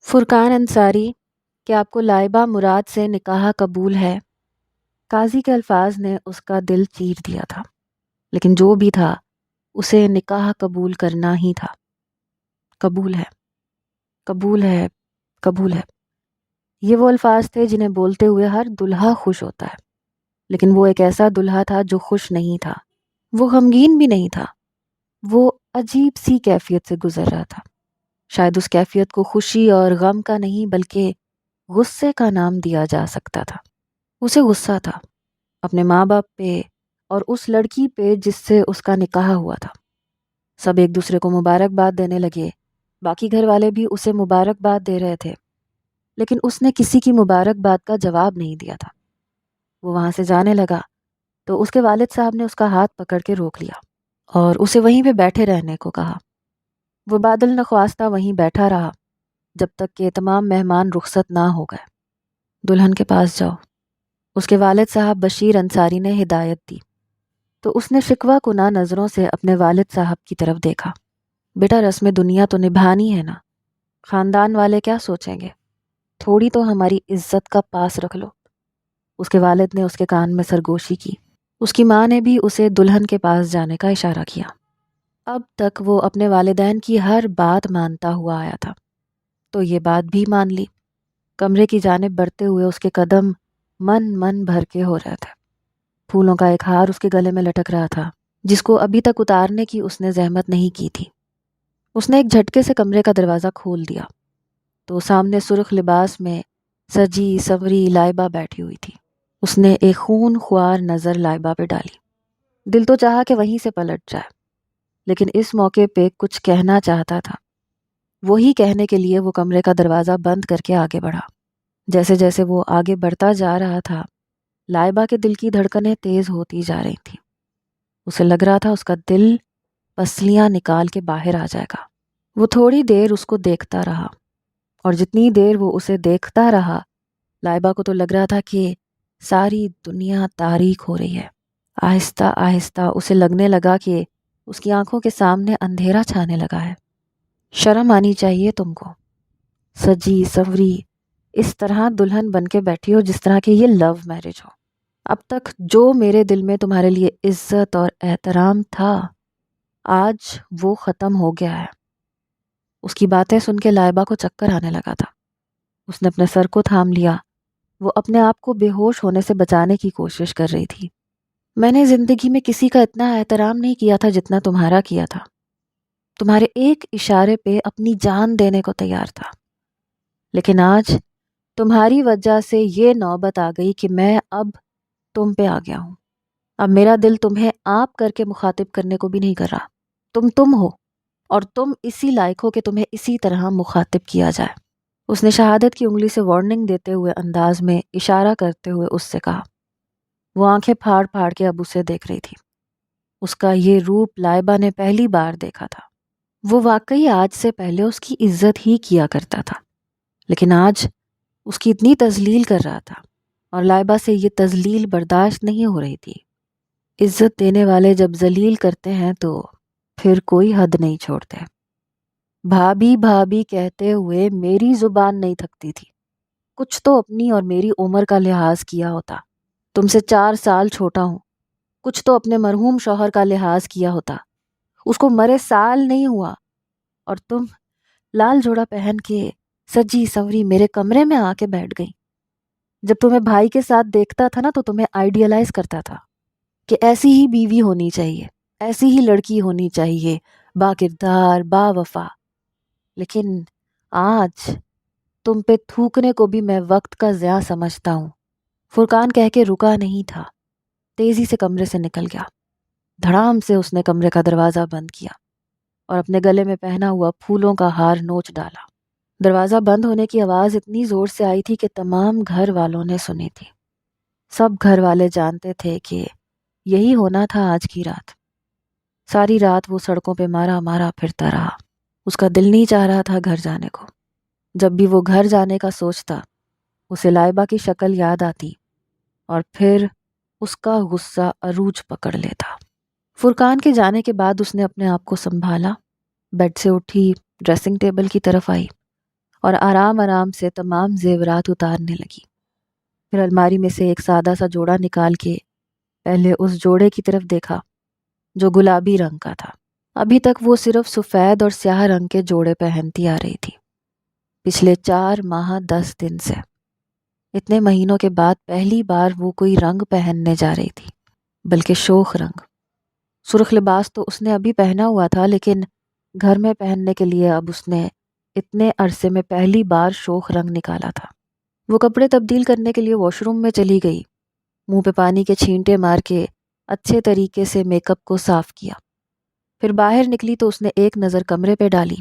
فرقان انصاری، کیا آپ کو لائبہ مراد سے نکاح قبول ہے؟ قاضی کے الفاظ نے اس کا دل چیر دیا تھا، لیکن جو بھی تھا اسے نکاح قبول کرنا ہی تھا۔ قبول ہے، قبول ہے، قبول ہے، یہ وہ الفاظ تھے جنہیں بولتے ہوئے ہر دلہا خوش ہوتا ہے، لیکن وہ ایک ایسا دلہا تھا جو خوش نہیں تھا، وہ غمگین بھی نہیں تھا، وہ عجیب سی کیفیت سے گزر رہا تھا۔ شاید اس کیفیت کو خوشی اور غم کا نہیں بلکہ غصے کا نام دیا جا سکتا تھا۔ اسے غصہ تھا اپنے ماں باپ پہ اور اس لڑکی پہ جس سے اس کا نکاح ہوا تھا۔ سب ایک دوسرے کو مبارکباد دینے لگے، باقی گھر والے بھی اسے مبارکباد دے رہے تھے، لیکن اس نے کسی کی مبارکباد کا جواب نہیں دیا تھا۔ وہ وہاں سے جانے لگا تو اس کے والد صاحب نے اس کا ہاتھ پکڑ کے روک لیا اور اسے وہیں پہ بیٹھے رہنے کو کہا۔ وہ بادل نخواستہ وہیں بیٹھا رہا جب تک کہ تمام مہمان رخصت نہ ہو گئے۔ دلہن کے پاس جاؤ، اس کے والد صاحب بشیر انصاری نے ہدایت دی، تو اس نے شکوہ کناں نظروں سے اپنے والد صاحب کی طرف دیکھا۔ بیٹا، رسم دنیا تو نبھانی ہے نا، خاندان والے کیا سوچیں گے؟ تھوڑی تو ہماری عزت کا پاس رکھ لو۔ اس کے والد نے اس کے کان میں سرگوشی کی، اس کی ماں نے بھی اسے دلہن کے پاس جانے کا اشارہ کیا۔ اب تک وہ اپنے والدین کی ہر بات مانتا ہوا آیا تھا، تو یہ بات بھی مان لی۔ کمرے کی جانب بڑھتے ہوئے اس کے قدم من بھر کے ہو رہے تھے۔ پھولوں کا ایک ہار اس کے گلے میں لٹک رہا تھا جس کو ابھی تک اتارنے کی اس نے زحمت نہیں کی تھی۔ اس نے ایک جھٹکے سے کمرے کا دروازہ کھول دیا تو سامنے سرخ لباس میں سجی سنوری لائبہ بیٹھی ہوئی تھی۔ اس نے ایک خون خوار نظر لائبہ پہ ڈالی۔ دل تو چاہا کہ وہیں سے پلٹ جائے، لیکن اس موقع پہ کچھ کہنا چاہتا تھا۔ وہی کہنے کے لیے وہ کمرے کا دروازہ بند کر کے آگے بڑھا۔ جیسے جیسے وہ آگے بڑھتا جا رہا تھا، لائبہ کے دل کی دھڑکنیں تیز ہوتی جا رہی تھیں۔ اسے لگ رہا تھا اس کا دل پسلیاں نکال کے باہر آ جائے گا۔ وہ تھوڑی دیر اس کو دیکھتا رہا، اور جتنی دیر وہ اسے دیکھتا رہا، لائبہ کو تو لگ رہا تھا کہ ساری دنیا تاریک ہو رہی ہے۔ آہستہ آہستہ اسے لگنے لگا کہ اس کی آنکھوں کے سامنے اندھیرا چھانے لگا ہے۔ شرم آنی چاہیے تم کو، سجی سنوری اس طرح دلہن بن کے بیٹھی ہو جس طرح کہ یہ لو میرج ہو۔ اب تک جو میرے دل میں تمہارے لیے عزت اور احترام تھا، آج وہ ختم ہو گیا ہے۔ اس کی باتیں سن کے لائبہ کو چکر آنے لگا تھا۔ اس نے اپنے سر کو تھام لیا، وہ اپنے آپ کو بے ہوش ہونے سے بچانے کی کوشش کر رہی تھی۔ میں نے زندگی میں کسی کا اتنا احترام نہیں کیا تھا جتنا تمہارا کیا تھا۔ تمہارے ایک اشارے پہ اپنی جان دینے کو تیار تھا، لیکن آج تمہاری وجہ سے یہ نوبت آ گئی کہ میں اب تم پہ آ گیا ہوں۔ اب میرا دل تمہیں آپ کر کے مخاطب کرنے کو بھی نہیں کر رہا۔ تم ہو، اور تم اسی لائق ہو کہ تمہیں اسی طرح مخاطب کیا جائے۔ اس نے شہادت کی انگلی سے وارننگ دیتے ہوئے انداز میں اشارہ کرتے ہوئے اس سے کہا۔ وہ آنکھیں پھاڑ پھاڑ کے اب اسے دیکھ رہی تھی۔ اس کا یہ روپ لائبہ نے پہلی بار دیکھا تھا۔ وہ واقعی آج سے پہلے اس کی عزت ہی کیا کرتا تھا، لیکن آج اس کی اتنی تذلیل کر رہا تھا، اور لائبہ سے یہ تذلیل برداشت نہیں ہو رہی تھی۔ عزت دینے والے جب ذلیل کرتے ہیں تو پھر کوئی حد نہیں چھوڑتے۔ بھابھی بھابھی کہتے ہوئے میری زبان نہیں تھکتی تھی۔ کچھ تو اپنی اور میری عمر کا لحاظ کیا ہوتا۔ تم سے 4 سال چھوٹا ہوں۔ کچھ تو اپنے مرحوم شوہر کا لحاظ کیا ہوتا۔ اس کو مرے سال نہیں ہوا، اور تم لال جوڑا پہن کے سجی سنوری میرے کمرے میں آ کے بیٹھ گئی۔ جب تمہیں بھائی کے ساتھ دیکھتا تھا نا تو تمہیں آئیڈیلائز کرتا تھا کہ ایسی ہی بیوی ہونی چاہیے، ایسی ہی لڑکی ہونی چاہیے، با کردار، با وفا۔ لیکن آج تم پہ تھوکنے کو بھی میں وقت کا ضیاع سمجھتا ہوں۔ فرقان کہہ کے رکا نہیں تھا، تیزی سے کمرے سے نکل گیا۔ دھڑام سے اس نے کمرے کا دروازہ بند کیا اور اپنے گلے میں پہنا ہوا پھولوں کا ہار نوچ ڈالا۔ دروازہ بند ہونے کی آواز اتنی زور سے آئی تھی کہ تمام گھر والوں نے سنی تھی۔ سب گھر والے جانتے تھے کہ یہی ہونا تھا آج کی رات۔ ساری رات وہ سڑکوں پہ مارا مارا پھرتا رہا۔ اس کا دل نہیں چاہ رہا تھا گھر جانے کو۔ جب بھی وہ گھر جانے کا سوچتا، اسے لائبہ کی شکل یاد آتی، اور پھر اس کا غصہ عروج پکڑ لیتا۔ فرقان کے جانے کے بعد اس نے اپنے آپ کو سنبھالا، بیڈ سے اٹھی، ڈریسنگ ٹیبل کی طرف آئی اور آرام آرام سے تمام زیورات اتارنے لگی۔ پھر الماری میں سے ایک سادہ سا جوڑا نکال کے پہلے اس جوڑے کی طرف دیکھا جو گلابی رنگ کا تھا۔ ابھی تک وہ صرف سفید اور سیاہ رنگ کے جوڑے پہنتی آ رہی تھی۔ پچھلے 4 ماہ 10 دن سے، اتنے مہینوں کے بعد پہلی بار وہ کوئی رنگ پہننے جا رہی تھی، بلکہ شوخ رنگ۔ سرخ لباس تو اس نے ابھی پہنا ہوا تھا، لیکن گھر میں پہننے کے لیے اب اس نے اتنے عرصے میں پہلی بار شوخ رنگ نکالا تھا۔ وہ کپڑے تبدیل کرنے کے لیے واش روم میں چلی گئی، منہ پہ پانی کے چھینٹے مار کے اچھے طریقے سے میک اپ کو صاف کیا۔ پھر باہر نکلی تو اس نے ایک نظر کمرے پہ ڈالی۔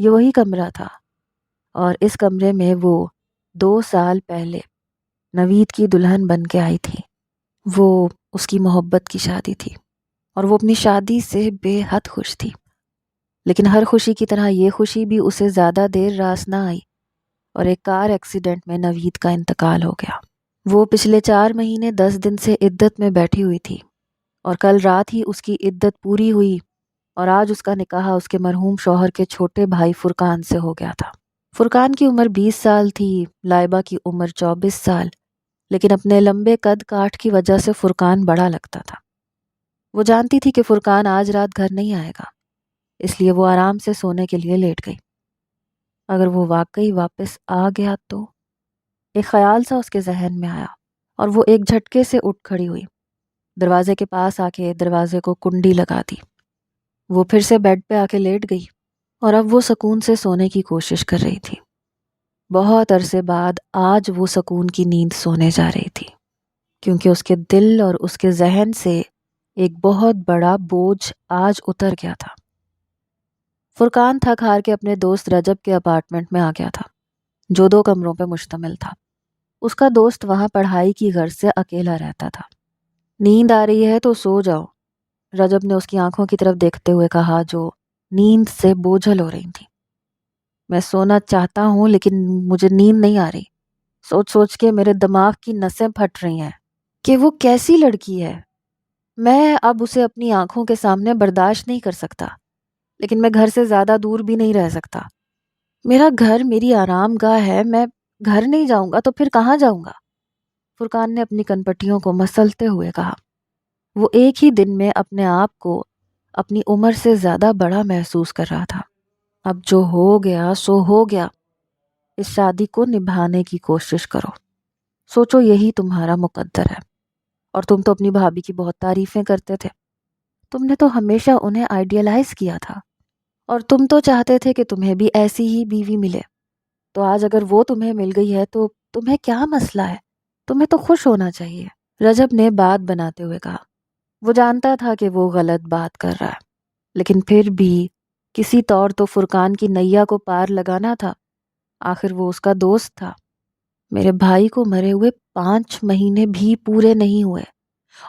یہ وہی کمرہ تھا، اور اس کمرے میں وہ 2 سال پہلے نوید کی دلہن بن کے آئی تھی۔ وہ اس کی محبت کی شادی تھی، اور وہ اپنی شادی سے بے حد خوش تھی۔ لیکن ہر خوشی کی طرح یہ خوشی بھی اسے زیادہ دیر راس نہ آئی، اور ایک کار ایکسیڈنٹ میں نوید کا انتقال ہو گیا۔ وہ پچھلے 4 مہینے 10 دن سے عدت میں بیٹھی ہوئی تھی، اور کل رات ہی اس کی عدت پوری ہوئی، اور آج اس کا نکاح اس کے مرحوم شوہر کے چھوٹے بھائی فرقان سے ہو گیا تھا۔ فرقان کی عمر 20 سال تھی، لائبہ کی عمر 24 سال، لیکن اپنے لمبے قد کاٹ کی وجہ سے فرقان بڑا لگتا تھا۔ وہ جانتی تھی کہ فرقان آج رات گھر نہیں آئے گا، اس لیے وہ آرام سے سونے کے لیے لیٹ گئی۔ اگر وہ واقعی واپس آ گیا تو؟ ایک خیال سا اس کے ذہن میں آیا، اور وہ ایک جھٹکے سے اٹھ کھڑی ہوئی، دروازے کے پاس آ کے دروازے کو کنڈی لگا دی۔ وہ پھر سے بیڈ پہ آ کے لیٹ گئی، اور اب وہ سکون سے سونے کی کوشش کر رہی تھی۔ بہت عرصے بعد آج وہ سکون کی نیند سونے جا رہی تھی، کیونکہ اس کے دل اور اس کے ذہن سے ایک بہت بڑا بوجھ آج اتر گیا تھا۔ فرقان تھک ہار کے اپنے دوست رجب کے اپارٹمنٹ میں آ گیا تھا، جو 2 کمروں پہ مشتمل تھا۔ اس کا دوست وہاں پڑھائی کی غرض سے اکیلا رہتا تھا۔ نیند آ رہی ہے تو سو جاؤ، رجب نے اس کی آنکھوں کی طرف دیکھتے ہوئے کہا، جو نیند سے بوجھل ہو رہی تھی۔ میں سونا چاہتا ہوں، لیکن مجھے نیند نہیں آ رہی۔ سوچ سوچ کے میرے دماغ کی نسیں پھٹ رہی ہیں کہ وہ کیسی لڑکی ہے۔ میں اب اسے اپنی آنکھوں کے سامنے برداشت نہیں کر سکتا، لیکن میں گھر سے زیادہ دور بھی نہیں رہ سکتا۔ میرا گھر میری آرام گاہ ہے، میں گھر نہیں جاؤں گا تو پھر کہاں جاؤں گا؟ فرقان نے اپنی کنپٹیوں کو مسلتے ہوئے کہا۔ وہ ایک ہی دن میں اپنے آپ کو اپنی عمر سے زیادہ بڑا محسوس کر رہا تھا۔ اب جو ہو گیا سو ہو گیا، اس شادی کو نبھانے کی کوشش کرو۔ سوچو یہی تمہارا مقدر ہے، اور تم تو اپنی بھابھی کی بہت تعریفیں کرتے تھے۔ تم نے تو ہمیشہ انہیں آئیڈیلائز کیا تھا، اور تم تو چاہتے تھے کہ تمہیں بھی ایسی ہی بیوی ملے۔ تو آج اگر وہ تمہیں مل گئی ہے تو تمہیں کیا مسئلہ ہے؟ تمہیں تو خوش ہونا چاہیے، رجب نے بات بناتے ہوئے کہا۔ وہ جانتا تھا کہ وہ غلط بات کر رہا ہے، لیکن پھر بھی کسی طور تو فرقان کی نیا کو پار لگانا تھا۔ آخر وہ اس کا دوست تھا۔ میرے بھائی کو مرے ہوئے 5 مہینے بھی پورے نہیں ہوئے،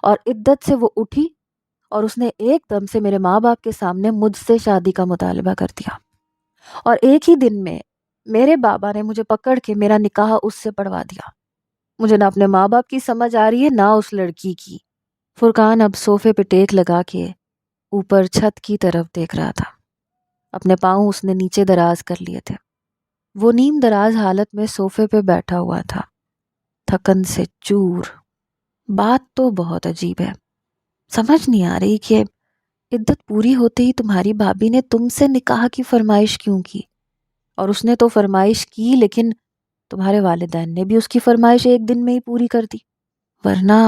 اور عدت سے وہ اٹھی اور اس نے ایک دم سے میرے ماں باپ کے سامنے مجھ سے شادی کا مطالبہ کر دیا، اور ایک ہی دن میں میرے بابا نے مجھے پکڑ کے میرا نکاح اس سے پڑھوا دیا۔ مجھے نہ اپنے ماں باپ کی سمجھ آ رہی ہے، نہ اس لڑکی کی۔ فرقان اب صوفے پہ ٹیک لگا کے اوپر چھت کی طرف دیکھ رہا تھا۔ اپنے پاؤں اس نے نیچے دراز کر لیے تھے۔ وہ نیم دراز حالت میں صوفے پہ بیٹھا ہوا تھا، تھکن سے چور۔ بات تو بہت عجیب ہے، سمجھ نہیں آ رہی کہ عدت پوری ہوتے ہی تمہاری بھابھی نے تم سے نکاح کی فرمائش کیوں کی؟ اور اس نے تو فرمائش کی، لیکن تمہارے والدین نے بھی اس کی فرمائش ایک دن میں ہی پوری کر دی۔ ورنہ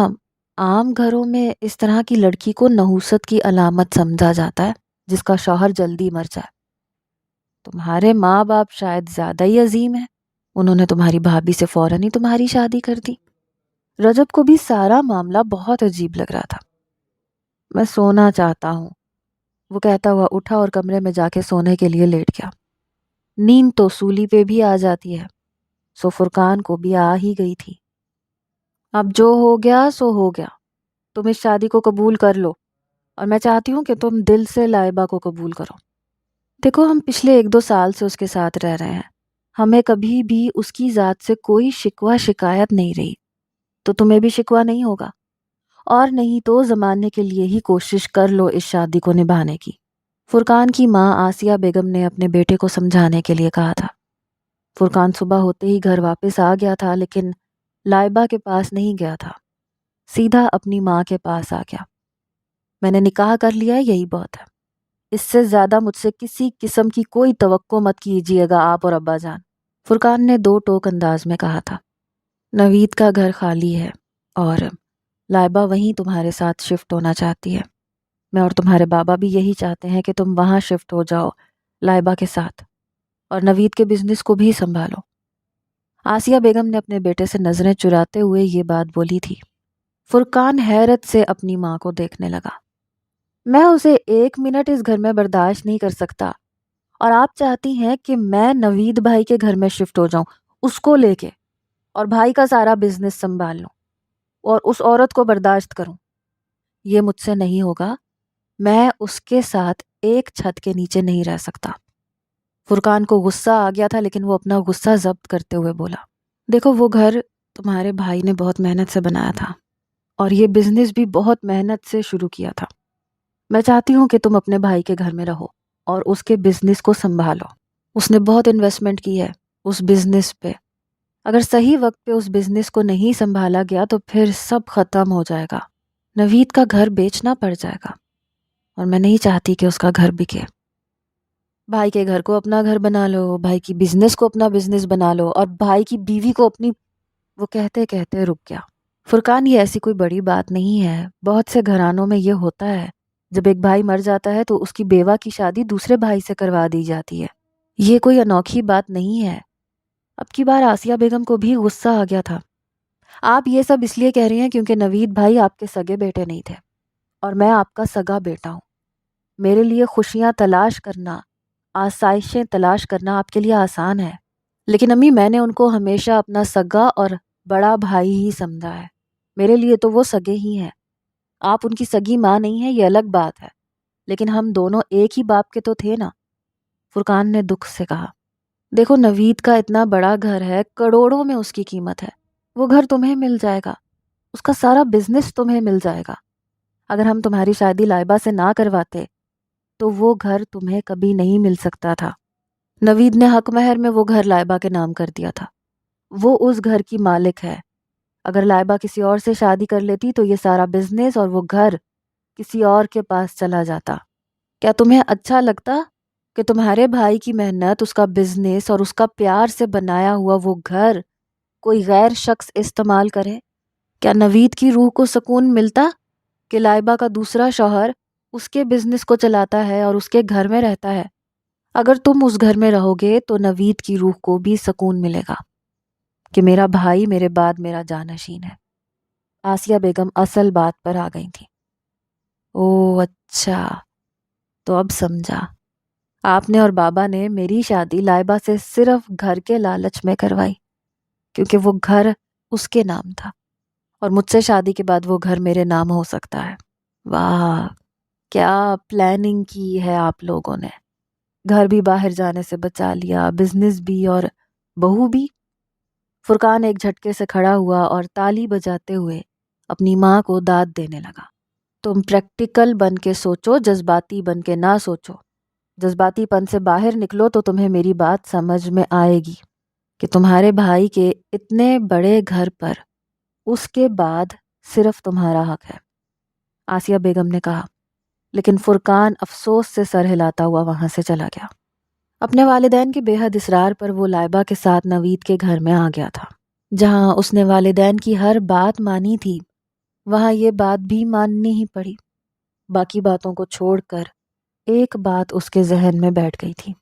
عام گھروں میں اس طرح کی لڑکی کو نحوست کی علامت سمجھا جاتا ہے، جس کا شوہر جلدی مر جائے۔ تمہارے ماں باپ شاید زیادہ ہی عظیم ہیں، انہوں نے تمہاری بھابھی سے فوراً ہی تمہاری شادی کر دی۔ رجب کو بھی سارا معاملہ بہت عجیب لگ رہا تھا۔ میں سونا چاہتا ہوں، وہ کہتا ہوا اٹھا اور کمرے میں جا کے سونے کے لیے لیٹ گیا۔ نیند تو سولی پہ بھی آ جاتی ہے، سو فرقان کو بھی آ ہی گئی تھی۔ اب جو ہو گیا سو ہو گیا، تم اس شادی کو قبول کر لو، اور میں چاہتی ہوں کہ تم دل سے لائبہ کو قبول کرو۔ دیکھو، ہم پچھلے 1-2 سال سے اس کے ساتھ رہ رہے ہیں، ہمیں کبھی بھی اس کی ذات سے کوئی شکوہ شکایت نہیں رہی، تو تمہیں بھی شکوہ نہیں ہوگا، اور نہیں تو زمانے کے لیے ہی کوشش کر لو اس شادی کو نبھانے کی۔ فرقان کی ماں آسیہ بیگم نے اپنے بیٹے کو سمجھانے کے لیے کہا تھا۔ فرقان صبح ہوتے ہی گھر واپس آ گیا تھا، لیکن لائبہ کے پاس نہیں گیا تھا، سیدھا اپنی ماں کے پاس آ گیا۔ میں نے نکاح کر لیا ہے، یہی بہت ہے، اس سے زیادہ مجھ سے کسی قسم کی کوئی توقع مت کیجیے گا آپ اور ابا جان، فرقان نے دو ٹوک انداز میں کہا تھا۔ نوید کا گھر خالی ہے اور لائبہ وہیں تمہارے ساتھ شفٹ ہونا چاہتی ہے۔ میں اور تمہارے بابا بھی یہی چاہتے ہیں کہ تم وہاں شفٹ ہو جاؤ لائبہ کے ساتھ، اور نوید کے بزنس کو بھی سنبھالو۔ آسیہ بیگم نے اپنے بیٹے سے نظریں چراتے ہوئے یہ بات بولی تھی۔ فرقان حیرت سے اپنی ماں کو دیکھنے لگا۔ میں اسے 1 منٹ اس گھر میں برداشت نہیں کر سکتا، اور آپ چاہتی ہیں کہ میں نوید بھائی کے گھر میں شفٹ ہو جاؤں، اس کو لے کے، اور بھائی کا سارا بزنس سنبھال لوں اور اس عورت کو برداشت کروں؟ یہ مجھ سے نہیں ہوگا، میں اس کے ساتھ ایک چھت کے نیچے نہیں رہ سکتا۔ فرقان کو غصہ آ گیا تھا، لیکن وہ اپنا غصہ ضبط کرتے ہوئے بولا، دیکھو وہ گھر تمہارے بھائی نے بہت محنت سے بنایا تھا، اور یہ بزنس بھی بہت محنت سے شروع کیا تھا۔ میں چاہتی ہوں کہ تم اپنے بھائی کے گھر میں رہو اور اس کے بزنس کو سنبھالو۔ اس نے بہت انویسٹمنٹ کی ہے اس بزنس پہ، اگر صحیح وقت پہ اس بزنس کو نہیں سنبھالا گیا تو پھر سب ختم ہو جائے گا، نوید کا گھر بیچنا پڑ جائے گا، اور میں نہیں چاہتی کہ اس کا گھر بکے۔ بھائی کے گھر کو اپنا گھر بنا لو، بھائی کی بزنس کو اپنا بزنس بنا لو، اور بھائی کی بیوی کو اپنی… وہ کہتے کہتے رک گیا۔ فرقان، یہ ایسی کوئی بڑی بات نہیں ہے، بہت سے گھرانوں میں یہ ہوتا ہے، جب ایک بھائی مر جاتا ہے تو اس کی بیوہ کی شادی دوسرے بھائی سے کروا دی جاتی ہے، یہ کوئی انوکھی بات نہیں ہے۔ اب کی بار آسیہ بیگم کو بھی غصہ آ گیا تھا۔ آپ یہ سب اس لیے کہہ رہی ہیں کیونکہ نوید بھائی آپ کے سگے بیٹے نہیں تھے، اور میں آپ کا سگا بیٹا ہوں۔ میرے لیے خوشیاں تلاش کرنا، آسائشیں تلاش کرنا آپ کے لیے آسان ہے، لیکن امی میں نے ان کو ہمیشہ اپنا سگا اور بڑا بھائی ہی سمجھا ہے، میرے لیے تو وہ سگے ہی ہیں۔ آپ ان کی سگی ماں نہیں ہیں، یہ الگ بات ہے، لیکن ہم دونوں ایک ہی باپ کے تو تھے نا۔ فرقان نے دکھ سے کہا، دیکھو نوید کا اتنا بڑا گھر ہے، کروڑوں میں اس کی قیمت ہے، وہ گھر تمہیں مل جائے گا، اس کا سارا بزنس تمہیں مل جائے گا۔ اگر ہم تمہاری شادی لائبہ سے نہ کرواتے تو وہ گھر تمہیں کبھی نہیں مل سکتا تھا۔ نوید نے حق مہر میں وہ گھر لائبہ کے نام کر دیا تھا، وہ اس گھر کی مالک ہے۔ اگر لائبہ کسی اور سے شادی کر لیتی تو یہ سارا بزنس اور وہ گھر کسی اور کے پاس چلا جاتا۔ کیا تمہیں اچھا لگتا کہ تمہارے بھائی کی محنت، اس کا بزنس اور اس کا پیار سے بنایا ہوا وہ گھر کوئی غیر شخص استعمال کرے؟ کیا نوید کی روح کو سکون ملتا کہ لائبہ کا دوسرا شوہر اس کے بزنس کو چلاتا ہے اور اس کے گھر میں رہتا ہے؟ اگر تم اس گھر میں رہو گے تو نوید کی روح کو بھی سکون ملے گا کہ میرا بھائی میرے بعد میرا جانشین ہے۔ آسیہ بیگم اصل بات پر آ گئی تھی۔ او اچھا، تو اب سمجھا، آپ نے اور بابا نے میری شادی لائبہ سے صرف گھر کے لالچ میں کروائی، کیونکہ وہ گھر اس کے نام تھا، اور مجھ سے شادی کے بعد وہ گھر میرے نام ہو سکتا ہے۔ واہ، کیا پلاننگ کی ہے آپ لوگوں نے، گھر بھی باہر جانے سے بچا لیا، بزنس بھی اور بہو بھی۔ فرقان ایک جھٹکے سے کھڑا ہوا اور تالی بجاتے ہوئے اپنی ماں کو داد دینے لگا، تم پریکٹیکل بن کے سوچو، جذباتی بن کے نہ سوچو۔ جذباتی پن سے باہر نکلو تو تمہیں میری بات سمجھ میں آئے گی کہ تمہارے بھائی کے اتنے بڑے گھر پر اس کے بعد صرف تمہارا حق ہے، آسیہ بیگم نے کہا۔ لیکن فرقان افسوس سے سر ہلاتا ہوا وہاں سے چلا گیا۔ اپنے والدین کے بے حد اصرار پر وہ لائبہ کے ساتھ نوید کے گھر میں آ گیا تھا۔ جہاں اس نے والدین کی ہر بات مانی تھی، وہاں یہ بات بھی ماننی ہی پڑی۔ باقی باتوں کو چھوڑ کر ایک بات اس کے ذہن میں بیٹھ گئی تھی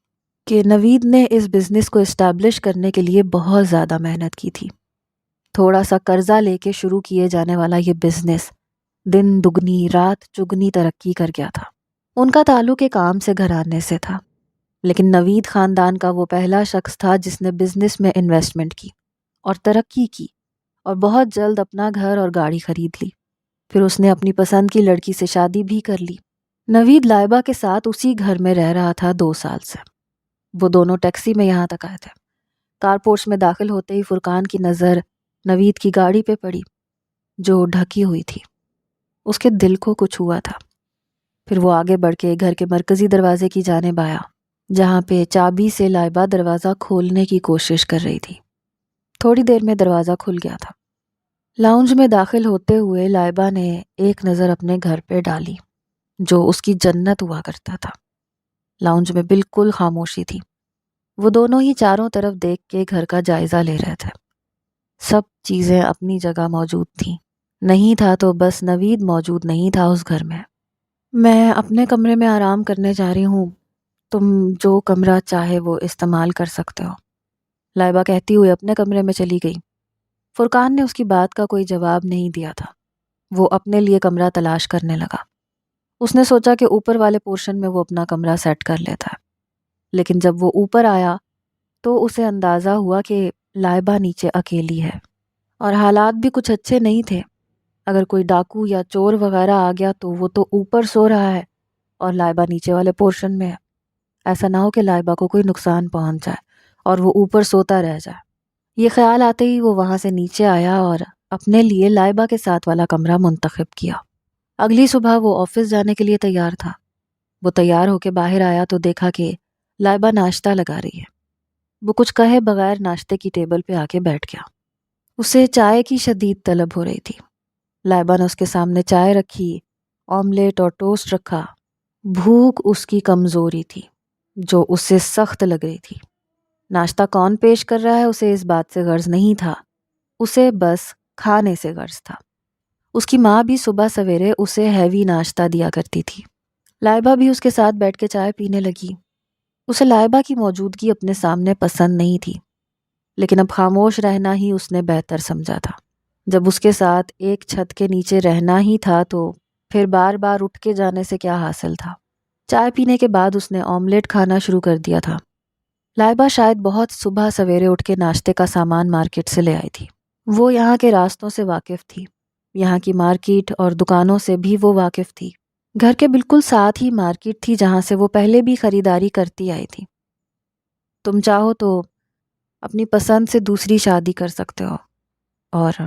کہ نوید نے اس بزنس کو اسٹیبلش کرنے کے لیے بہت زیادہ محنت کی تھی۔ تھوڑا سا قرضہ لے کے شروع کیے جانے والا یہ بزنس دن دگنی رات چگنی ترقی کر گیا تھا۔ ان کا تعلق ایک عام سے گھرانے سے تھا، لیکن نوید خاندان کا وہ پہلا شخص تھا جس نے بزنس میں انویسٹمنٹ کی اور ترقی کی، اور بہت جلد اپنا گھر اور گاڑی خرید لی۔ پھر اس نے اپنی پسند کی لڑکی سے شادی بھی کر لی۔ نوید لائبہ کے ساتھ اسی گھر میں رہ رہا تھا 2 سال سے۔ وہ دونوں ٹیکسی میں یہاں تک آئے تھے۔ کار پورچ میں داخل ہوتے ہی فرقان کی نظر نوید کی گاڑی پہ پڑی جو ڈھکی ہوئی تھی۔ اس کے دل کو کچھ ہوا تھا۔ پھر وہ آگے بڑھ کے گھر کے مرکزی دروازے کی جانب آیا جہاں پہ چابی سے لائبہ دروازہ کھولنے کی کوشش کر رہی تھی۔ تھوڑی دیر میں دروازہ کھل گیا تھا۔ لاؤنج میں داخل ہوتے ہوئے لائبہ نے ایک نظر اپنے گھر پہ ڈالی جو اس کی جنت ہوا کرتا تھا۔ لاؤنج میں بالکل خاموشی تھی۔ وہ دونوں ہی چاروں طرف دیکھ کے گھر کا جائزہ لے رہے تھے۔ سب چیزیں اپنی جگہ موجود تھیں، نہیں تھا تو بس نوید موجود نہیں تھا اس گھر میں۔ میں اپنے کمرے میں آرام کرنے جا رہی ہوں، تم جو کمرہ چاہے وہ استعمال کر سکتے ہو، لائبہ کہتی ہوئے اپنے کمرے میں چلی گئی۔ فرقان نے اس کی بات کا کوئی جواب نہیں دیا تھا۔ وہ اپنے لیے کمرہ تلاش کرنے لگا۔ اس نے سوچا کہ اوپر والے پورشن میں وہ اپنا کمرہ سیٹ کر لیتا ہے، لیکن جب وہ اوپر آیا تو اسے اندازہ ہوا کہ لائبہ نیچے اکیلی ہے اور حالات بھی کچھ اچھے نہیں تھے۔ اگر کوئی ڈاکو یا چور وغیرہ آ گیا تو وہ تو اوپر سو رہا ہے اور لائبہ نیچے والے پورشن میں ہے۔ ایسا نہ ہو کہ لائبہ کو کوئی نقصان پہنچ جائے اور وہ اوپر سوتا رہ جائے۔ یہ خیال آتے ہی وہ وہاں سے نیچے آیا اور اپنے لیے لائبہ کے ساتھ والا کمرہ منتخب کیا۔ اگلی صبح وہ آفس جانے کے لیے تیار تھا۔ وہ تیار ہو کے باہر آیا تو دیکھا کہ لائبہ ناشتہ لگا رہی ہے۔ وہ کچھ کہے بغیر ناشتے کی ٹیبل پہ آ کے بیٹھ گیا۔ اسے چائے کی شدید طلب ہو رہی تھی۔ لائبہ نے اس کے سامنے چائے رکھی، آملیٹ اور ٹوسٹ رکھا۔ بھوک اس کی کمزوری تھی جو اسے سخت لگ رہی تھی۔ ناشتہ کون پیش کر رہا ہے اسے اس بات سے غرض نہیں تھا، اسے بس کھانے سے غرض تھا۔ اس کی ماں بھی صبح سویرے اسے ہیوی ناشتہ دیا کرتی تھی۔ لائبہ بھی اس کے ساتھ بیٹھ کے چائے پینے لگی۔ اسے لائبہ کی موجودگی اپنے سامنے پسند نہیں تھی، لیکن اب خاموش رہنا ہی اس نے بہتر سمجھا تھا۔ جب اس کے ساتھ ایک چھت کے نیچے رہنا ہی تھا تو پھر بار بار اٹھ کے جانے سے کیا حاصل تھا۔ چائے پینے کے بعد اس نے آملیٹ کھانا شروع کر دیا تھا۔ لائبہ شاید بہت صبح سویرے اٹھ کے ناشتے کا سامان مارکیٹ سے لے آئی تھی۔ وہ یہاں کے راستوں سے واقف تھی، یہاں کی مارکیٹ اور دکانوں سے بھی وہ واقف تھی۔ گھر کے بالکل ساتھ ہی مارکیٹ تھی جہاں سے وہ پہلے بھی خریداری کرتی آئی تھی۔ تم چاہو تو اپنی پسند سے دوسری شادی کر سکتے ہو اور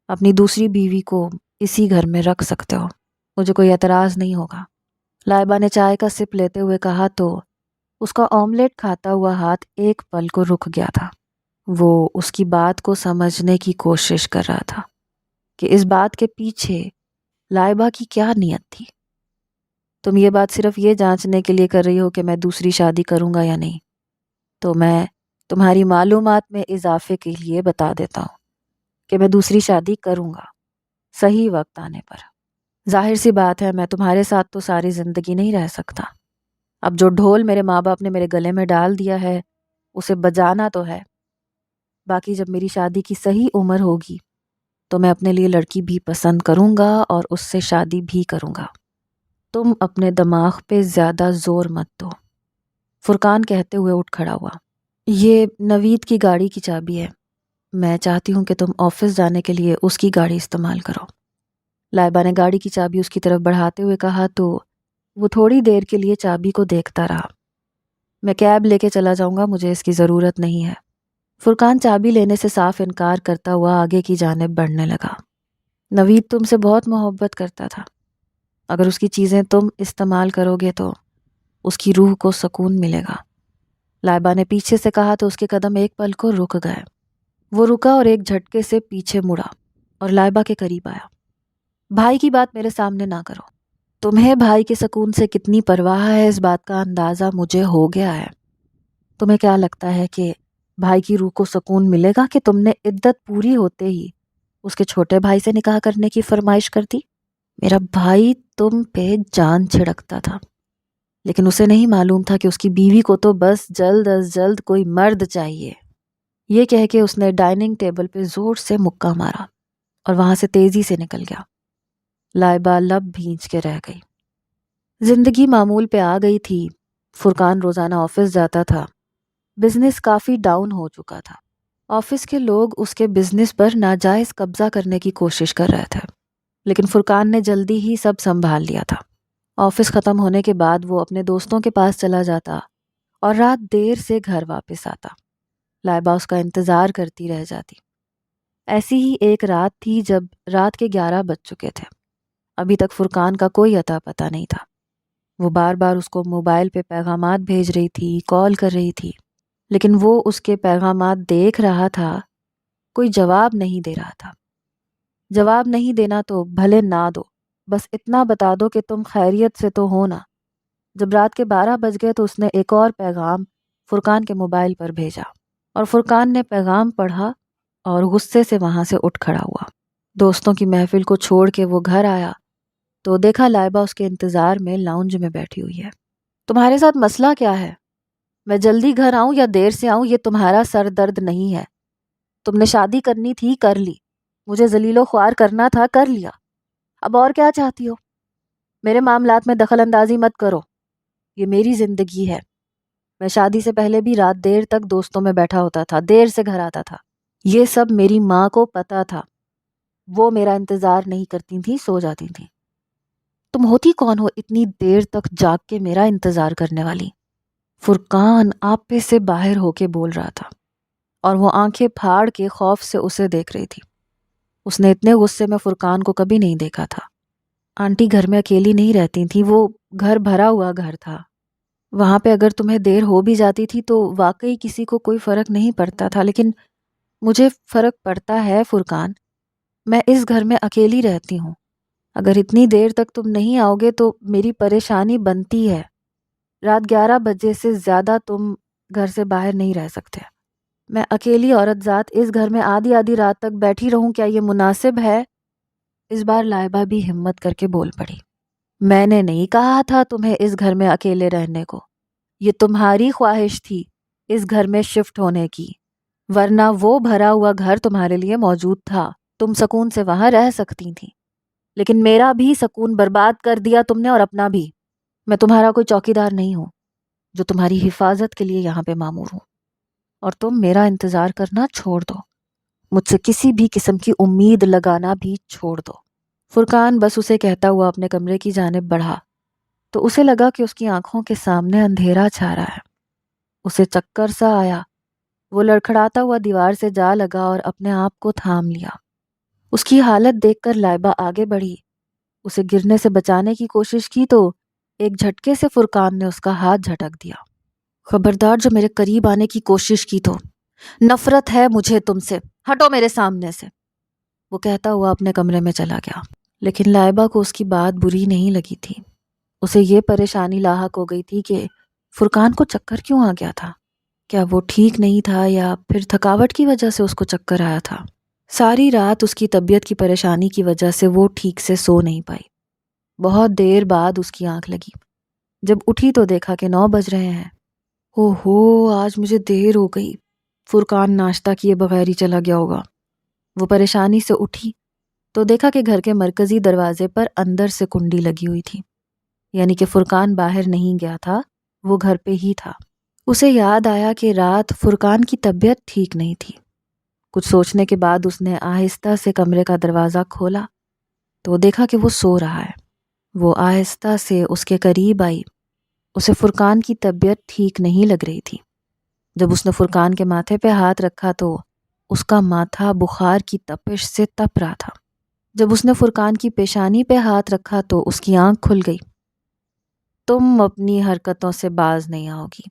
اپنی دوسری بیوی کو اسی گھر میں رکھ سکتے ہو، مجھے کوئی اعتراض نہیں ہوگا۔ لائبہ نے چائے کا سپ لیتے ہوئے کہا تو اس کا آملیٹ کھاتا ہوا ہاتھ ایک پل کو رک گیا تھا۔ وہ اس کی بات کو سمجھنے کی کوشش کر رہا تھا کہ اس بات کے پیچھے لائبہ کی کیا نیت تھی۔ تم یہ بات صرف یہ جانچنے کے لیے کر رہی ہو کہ میں دوسری شادی کروں گا یا نہیں، تو میں تمہاری معلومات میں اضافے کے لیے بتا دیتا ہوں کہ میں دوسری شادی کروں گا صحیح وقت آنے پر۔ ظاہر سی بات ہے میں تمہارے ساتھ تو ساری زندگی نہیں رہ سکتا۔ اب جو ڈھول میرے ماں باپ نے میرے گلے میں ڈال دیا ہے اسے بجانا تو ہے۔ باقی جب میری شادی کی صحیح عمر ہوگی تو میں اپنے لیے لڑکی بھی پسند کروں گا اور اس سے شادی بھی کروں گا۔ تم اپنے دماغ پہ زیادہ زور مت دو، فرقان کہتے ہوئے اٹھ کھڑا ہوا۔ یہ نوید کی گاڑی کی چابی ہے، میں چاہتی ہوں کہ تم آفس جانے کے لیے اس کی گاڑی استعمال کرو۔ لائبہ نے گاڑی کی چابی اس کی طرف بڑھاتے ہوئے کہا تو وہ تھوڑی دیر کے لیے چابی کو دیکھتا رہا۔ میں کیب لے کے چلا جاؤں گا، مجھے اس کی ضرورت نہیں ہے۔ فرقان چابی لینے سے صاف انکار کرتا ہوا آگے کی جانب بڑھنے لگا۔ نوید تم سے بہت محبت کرتا تھا، اگر اس کی چیزیں تم استعمال کرو گے تو اس کی روح کو سکون ملے گا۔ لائبہ نے پیچھے سے کہا تو اس کے قدم ایک پل کو رک گئے۔ وہ رکا اور ایک جھٹکے سے پیچھے مڑا اور لائبہ کے قریب آیا۔ بھائی کی بات میرے سامنے نہ کرو، تمہیں بھائی کے سکون سے کتنی پرواہ ہے اس بات کا اندازہ مجھے ہو گیا ہے۔ تمہیں کیا لگتا ہے کہ بھائی کی روح کو سکون ملے گا کہ تم نے عدت پوری ہوتے ہی اس کے چھوٹے بھائی سے نکاح کرنے کی فرمائش کر دی؟ میرا بھائی تم پہ جان چھڑکتا تھا، لیکن اسے نہیں معلوم تھا کہ اس کی بیوی کو تو بس جلد از جلد کوئی مرد چاہیے۔ یہ کہہ کے اس نے ڈائننگ ٹیبل پہ زور سے مکہ مارا اور وہاں سے تیزی سے نکل گیا۔ لائبہ لب بھینچ کے رہ گئی۔ زندگی معمول پہ آ گئی تھی۔ فرقان روزانہ آفس جاتا تھا۔ بزنس کافی ڈاؤن ہو چکا تھا۔ آفس کے لوگ اس کے بزنس پر ناجائز قبضہ کرنے کی کوشش کر رہے تھے، لیکن فرقان نے جلدی ہی سب سنبھال لیا تھا۔ آفس ختم ہونے کے بعد وہ اپنے دوستوں کے پاس چلا جاتا اور رات دیر سے گھر واپس آتا۔ لائبہ اس کا انتظار کرتی رہ جاتی۔ ایسی ہی ایک رات تھی جب رات کے 11 بج چکے تھے۔ ابھی تک فرقان کا کوئی اتا پتہ نہیں تھا۔ وہ بار بار اس کو موبائل پہ پیغامات بھیج رہی تھی، کال کر رہی تھی، لیکن وہ اس کے پیغامات دیکھ رہا تھا، کوئی جواب نہیں دے رہا تھا۔ جواب نہیں دینا تو بھلے نہ دو، بس اتنا بتا دو کہ تم خیریت سے تو ہو نا۔ جب رات کے 12 بج گئے تو اس نے ایک اور پیغام فرقان کے موبائل پر بھیجا، اور فرقان نے پیغام پڑھا اور غصے سے وہاں سے اٹھ کھڑا ہوا۔ دوستوں کی محفل کو چھوڑ کے وہ گھر آیا تو دیکھا لائبہ اس کے انتظار میں لاؤنج میں بیٹھی ہوئی ہے۔ تمہارے ساتھ مسئلہ کیا ہے؟ میں جلدی گھر آؤں یا دیر سے آؤں یہ تمہارا سر درد نہیں ہے۔ تم نے شادی کرنی تھی، کر لی۔ مجھے ذلیل و خوار کرنا تھا، کر لیا۔ اب اور کیا چاہتی ہو؟ میرے معاملات میں دخل اندازی مت کرو، یہ میری زندگی ہے۔ میں شادی سے پہلے بھی رات دیر تک دوستوں میں بیٹھا ہوتا تھا، دیر سے گھر آتا تھا۔ یہ سب میری ماں کو پتا تھا، وہ میرا انتظار نہیں کرتی تھی، سو جاتی تھی۔ تم ہوتی کون ہو اتنی دیر تک جاگ کے میرا انتظار کرنے والی؟ فرقان آپے سے باہر ہو کے بول رہا تھا، اور وہ آنکھیں پھاڑ کے خوف سے اسے دیکھ رہی تھی۔ اس نے اتنے غصے میں فرقان کو کبھی نہیں دیکھا تھا۔ آنٹی گھر میں اکیلی نہیں رہتی تھی، وہ گھر بھرا ہوا گھر تھا۔ وہاں پہ اگر تمہیں دیر ہو بھی جاتی تھی تو واقعی کسی کو کوئی فرق نہیں پڑتا تھا، لیکن مجھے فرق پڑتا ہے فرقان۔ میں اس گھر میں اکیلی رہتی ہوں، اگر اتنی دیر تک تم نہیں آؤ گے تو میری پریشانی بنتی ہے۔ رات 11 بجے سے زیادہ تم گھر سے باہر نہیں رہ سکتے۔ میں اکیلی عورت ذات اس گھر میں آدھی آدھی رات تک بیٹھی رہوں، کیا یہ مناسب ہے؟ اس بار لائبہ بھی ہمت کر کے بول پڑی، میں نے نہیں کہا تھا تمہیں اس گھر میں اکیلے رہنے کو، یہ تمہاری خواہش تھی اس گھر میں شفٹ ہونے کی، ورنہ وہ بھرا ہوا گھر تمہارے لیے موجود تھا، تم سکون سے وہاں رہ سکتی تھی۔ لیکن میرا بھی سکون برباد کر دیا تم نے، اور اپنا بھی۔ میں تمہارا کوئی چوکیدار نہیں ہوں جو تمہاری حفاظت کے لیے یہاں پہ مامور ہوں، اور تم میرا انتظار کرنا چھوڑ دو، مجھ سے کسی بھی قسم کی امید لگانا بھی چھوڑ دو۔ فرقان بس اسے کہتا ہوا اپنے کمرے کی جانب بڑھا تو اسے لگا کہ اس کی آنکھوں کے سامنے اندھیرا چھا رہا ہے۔ اسے چکر سا آیا، وہ لڑکھڑاتا ہوا دیوار سے جا لگا اور اپنے آپ کو تھام لیا۔ اس کی حالت دیکھ کر لائبہ آگے بڑھی، اسے گرنے سے بچانے کی کوشش کی تو ایک جھٹکے سے فرقان نے اس کا ہاتھ جھٹک دیا۔ خبردار جو میرے قریب آنے کی کوشش کی تو نفرت ہے مجھے تم سے، ہٹو میرے سامنے سے، وہ کہتا ہوا اپنے کمرے میں چلا گیا۔ لیکن لائبہ کو اس کی بات بری نہیں لگی تھی۔ اسے یہ پریشانی لاحق ہو گئی تھی کہ فرقان کو چکر کیوں آ گیا تھا؟ کیا وہ ٹھیک نہیں تھا یا پھر تھکاوٹ کی وجہ سے اس کو چکر آیا تھا؟ ساری رات اس کی طبیعت کی پریشانی کی وجہ سے وہ ٹھیک سے سو نہیں پائی۔ بہت دیر بعد اس کی آنکھ لگی، جب اٹھی تو دیکھا کہ 9 بج رہے ہیں۔ آج مجھے دیر ہو گئی، فرقان ناشتہ کیے بغیر ہی چلا گیا ہوگا۔ وہ پریشانی سے اٹھی تو دیکھا کہ گھر کے مرکزی دروازے پر اندر سے کنڈی لگی ہوئی تھی، یعنی کہ فرقان باہر نہیں گیا تھا، وہ گھر پہ ہی تھا۔ اسے یاد آیا کہ رات فرقان کی طبیعت ٹھیک نہیں تھی۔ کچھ سوچنے کے بعد اس نے آہستہ سے کمرے کا دروازہ کھولا تو دیکھا کہ وہ سو رہا ہے۔ وہ آہستہ سے اس کے قریب آئی، اسے فرقان کی طبیعت ٹھیک نہیں لگ رہی تھی۔ جب اس نے فرقان کے ماتھے پہ ہاتھ رکھا تو اس کا ماتھا بخار کی تپش سے تپ رہا تھا۔ جب اس نے فرقان کی پیشانی پہ ہاتھ رکھا تو اس کی آنکھ کھل گئی۔ تم اپنی حرکتوں سے باز نہیں آؤ گی،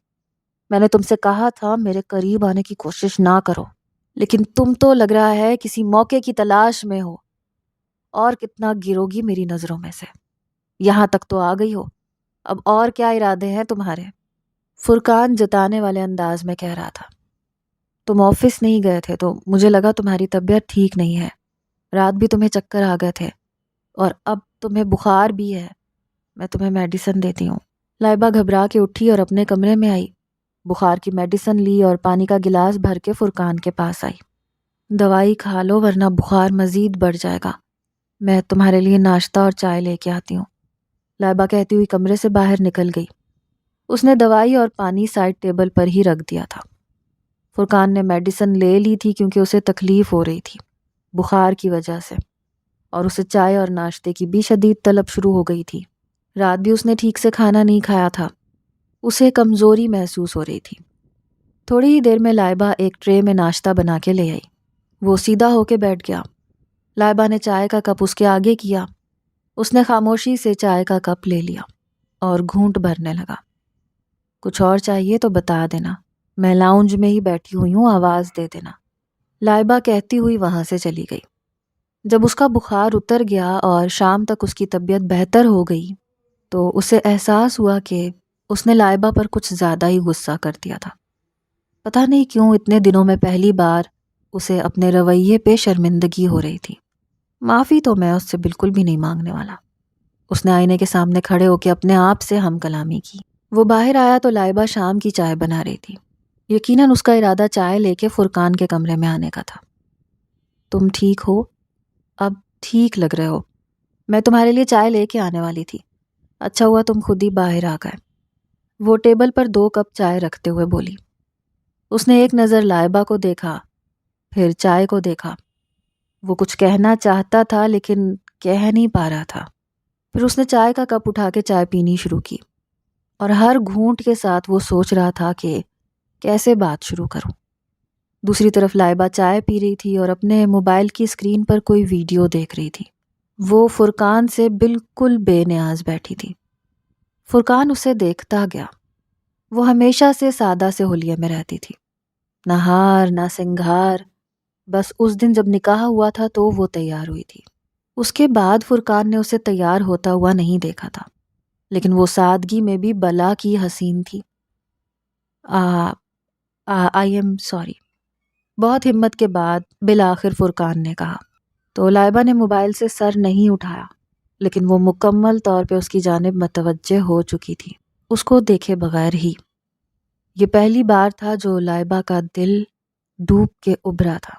میں نے تم سے کہا تھا میرے قریب آنے کی کوشش نہ کرو، لیکن تم تو لگ رہا ہے کسی موقع کی تلاش میں ہو، اور کتنا گروگی میری نظروں میں سے، یہاں تک تو آ گئی ہو، اب اور کیا ارادے ہیں تمہارے؟ فرقان جتانے والے انداز میں کہہ رہا تھا، تم آفس نہیں گئے تھے تو مجھے لگا تمہاری طبیعت ٹھیک نہیں ہے، رات بھی تمہیں چکر آ گئے تھے اور اب تمہیں بخار بھی ہے، میں تمہیں میڈیسن دیتی ہوں۔ لائبہ گھبرا کے اٹھی اور اپنے کمرے میں آئی، بخار کی میڈیسن لی اور پانی کا گلاس بھر کے فرقان کے پاس آئی۔ دوائی کھا لو ورنہ بخار مزید بڑھ جائے گا، میں تمہارے لیے ناشتہ اور چائے لے کے آتی ہوں، لائبہ کہتی ہوئی کمرے سے باہر نکل گئی۔ اس نے دوائی اور پانی سائڈ ٹیبل پر ہی رکھ دیا تھا۔ فرقان نے میڈیسن لے لی تھی کیونکہ اسے تکلیف ہو رہی تھی بخار کی وجہ سے، اور اسے چائے اور ناشتے کی بھی شدید طلب شروع ہو گئی تھی۔ رات بھی اس نے ٹھیک سے کھانا نہیں کھایا تھا، اسے کمزوری محسوس ہو رہی تھی۔ تھوڑی ہی دیر میں لائبہ ایک ٹرے میں ناشتہ بنا کے لے آئی، وہ سیدھا ہو کے بیٹھ گیا۔ لائبہ نے چائے کا کپ اس کے آگے کیا، اس نے خاموشی سے چائے کا کپ لے لیا۔ اور گھونٹ بھرنے لگا۔ کچھ اور چاہیے تو بتا دینا، میں لاؤنج میں ہی بیٹھی ہوئی ہوں، آواز دے دینا، لائبہ کہتی ہوئی وہاں سے چلی گئی۔ جب اس کا بخار اتر گیا اور شام تک اس کی طبیعت بہتر ہو گئی تو اسے احساس ہوا کہ اس نے لائبہ پر کچھ زیادہ ہی غصہ کر دیا تھا۔ پتہ نہیں کیوں اتنے دنوں میں پہلی بار اسے اپنے رویے پہ شرمندگی ہو رہی تھی۔ معافی تو میں اس سے بالکل بھی نہیں مانگنے والا۔ اس نے آئینے کے سامنے کھڑے ہو کے اپنے آپ سے ہم کلامی کی۔ وہ باہر آیا تو لائبہ شام کی چائے بنا رہی تھی۔ یقیناً اس کا ارادہ چائے لے کے فرقان کے کمرے میں آنے کا تھا۔ تم ٹھیک ہو؟ اب ٹھیک لگ رہے ہو، میں تمہارے لیے چائے لے کے آنے والی تھی، اچھا ہوا تم خود ہی باہر آ گئے۔ وہ ٹیبل پر 2 کپ چائے رکھتے ہوئے بولی۔ اس نے ایک نظر لائبہ کو دیکھا، پھر چائے کو دیکھا۔ وہ کچھ کہنا چاہتا تھا لیکن کہہ نہیں پا رہا تھا۔ پھر اس نے چائے کا کپ اٹھا کے چائے پینی شروع کی اور ہر گھونٹ کے ساتھ وہ سوچ رہا تھا کہ کیسے بات شروع کروں۔ دوسری طرف لائبہ چائے پی رہی تھی اور اپنے موبائل کی اسکرین پر کوئی ویڈیو دیکھ رہی تھی۔ وہ فرقان سے بالکل بے نیاز بیٹھی تھی۔ فرقان اسے دیکھتا گیا۔ وہ ہمیشہ سے سادہ سے حلیے میں رہتی تھی، نہ ہار نہ سنگھار، بس اس دن جب نکاح ہوا تھا تو وہ تیار ہوئی تھی۔ اس کے بعد فرقان نے اسے تیار ہوتا ہوا نہیں دیکھا تھا، لیکن وہ سادگی میں بھی بلا کی حسین تھی۔ آئی ایم سوری، بہت ہمت کے بعد بالآخر فرقان نے کہا۔ تو لائبہ نے موبائل سے سر نہیں اٹھایا، لیکن وہ مکمل طور پہ اس کی جانب متوجہ ہو چکی تھی، اس کو دیکھے بغیر ہی۔ یہ پہلی بار تھا جو لائبہ کا دل ڈوب کے ابھرا تھا۔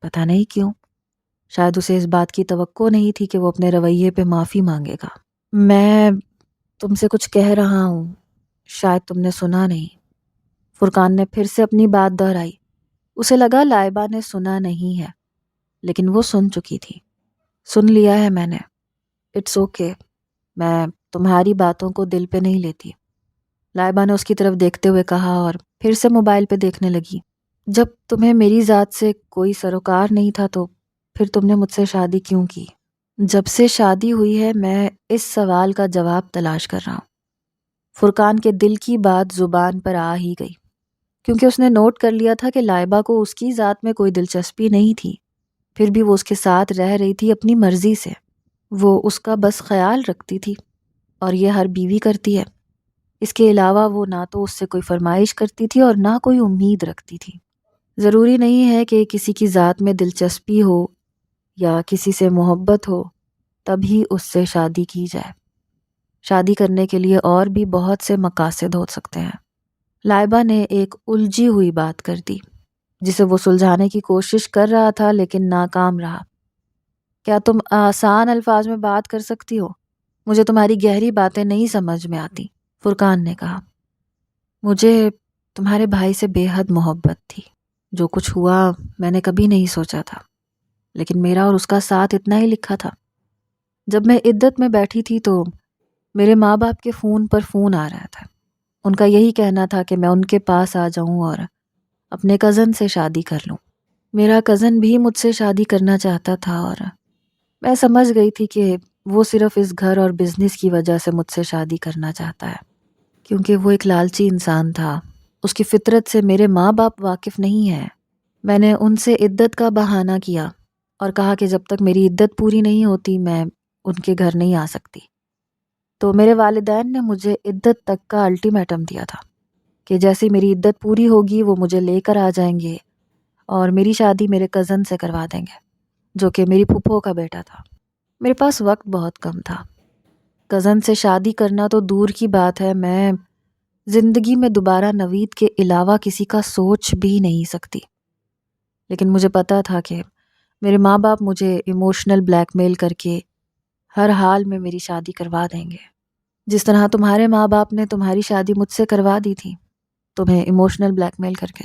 پتہ نہیں کیوں، شاید اسے اس بات کی توقع نہیں تھی کہ وہ اپنے رویے پہ معافی مانگے گا۔ میں تم سے کچھ کہہ رہا ہوں، شاید تم نے سنا نہیں، فرقان نے پھر سے اپنی بات دہرائی۔ اسے لگا لائبہ نے سنا نہیں ہے، لیکن وہ سن چکی تھی۔ سن لیا ہے میں نے، اٹس اوکے، میں تمہاری باتوں کو دل پہ نہیں لیتی، لائبہ نے اس کی طرف دیکھتے ہوئے کہا اور پھر سے موبائل پہ دیکھنے لگی۔ جب تمہیں میری ذات سے کوئی سروکار نہیں تھا تو پھر تم نے مجھ سے شادی کیوں کی؟ جب سے شادی ہوئی ہے میں اس سوال کا جواب تلاش کر رہا ہوں۔ فرقان کے دل کی بات زبان پر آ ہی گئی، کیونکہ اس نے نوٹ کر لیا تھا کہ لائبہ کو اس کی ذات میں کوئی دلچسپی نہیں تھی، پھر بھی وہ اس کے ساتھ رہ رہی تھی اپنی مرضی سے۔ وہ اس کا بس خیال رکھتی تھی، اور یہ ہر بیوی کرتی ہے۔ اس کے علاوہ وہ نہ تو اس سے کوئی فرمائش کرتی تھی اور نہ کوئی امید رکھتی تھی۔ ضروری نہیں ہے کہ کسی کی ذات میں دلچسپی ہو یا کسی سے محبت ہو تبھی اس سے شادی کی جائے۔ شادی کرنے کے لیے اور بھی بہت سے مقاصد ہو سکتے ہیں۔ لائبہ نے ایک الجھی ہوئی بات کر دی جسے وہ سلجھانے کی کوشش کر رہا تھا لیکن ناکام رہا۔ کیا تم آسان الفاظ میں بات کر سکتی ہو؟ مجھے تمہاری گہری باتیں نہیں سمجھ میں آتی، فرقان نے کہا۔ مجھے تمہارے بھائی سے بے حد محبت تھی۔ جو کچھ ہوا میں نے کبھی نہیں سوچا تھا، لیکن میرا اور اس کا ساتھ اتنا ہی لکھا تھا۔ جب میں عدت میں بیٹھی تھی تو میرے ماں باپ کے فون پر فون آ رہا تھا۔ ان کا یہی کہنا تھا کہ میں ان کے پاس آ جاؤں اور اپنے کزن سے شادی کر لوں۔ میرا کزن بھی مجھ سے شادی کرنا چاہتا تھا اور میں سمجھ گئی تھی کہ وہ صرف اس گھر اور بزنس کی وجہ سے مجھ سے شادی کرنا چاہتا ہے، کیونکہ وہ ایک لالچی انسان تھا۔ اس کی فطرت سے میرے ماں باپ واقف نہیں ہیں۔ میں نے ان سے عدت کا بہانہ کیا اور کہا کہ جب تک میری عدت پوری نہیں ہوتی میں ان کے گھر نہیں آ سکتی۔ تو میرے والدین نے مجھے عدت تک کا الٹیمیٹم دیا تھا کہ جیسی میری عدت پوری ہوگی وہ مجھے لے کر آ جائیں گے اور میری شادی میرے کزن سے کروا دیں گے، جو کہ میری پھپھو کا بیٹا تھا۔ میرے پاس وقت بہت کم تھا۔ کزن سے شادی کرنا تو دور کی بات ہے، میں زندگی میں دوبارہ نوید کے علاوہ کسی کا سوچ بھی نہیں سکتی۔ لیکن مجھے پتا تھا کہ میرے ماں باپ مجھے ایموشنل بلیک میل کر کے ہر حال میں میری شادی کروا دیں گے، جس طرح تمہارے ماں باپ نے تمہاری شادی مجھ سے کروا دی تھی، تمہیں ایموشنل بلیک میل کر کے۔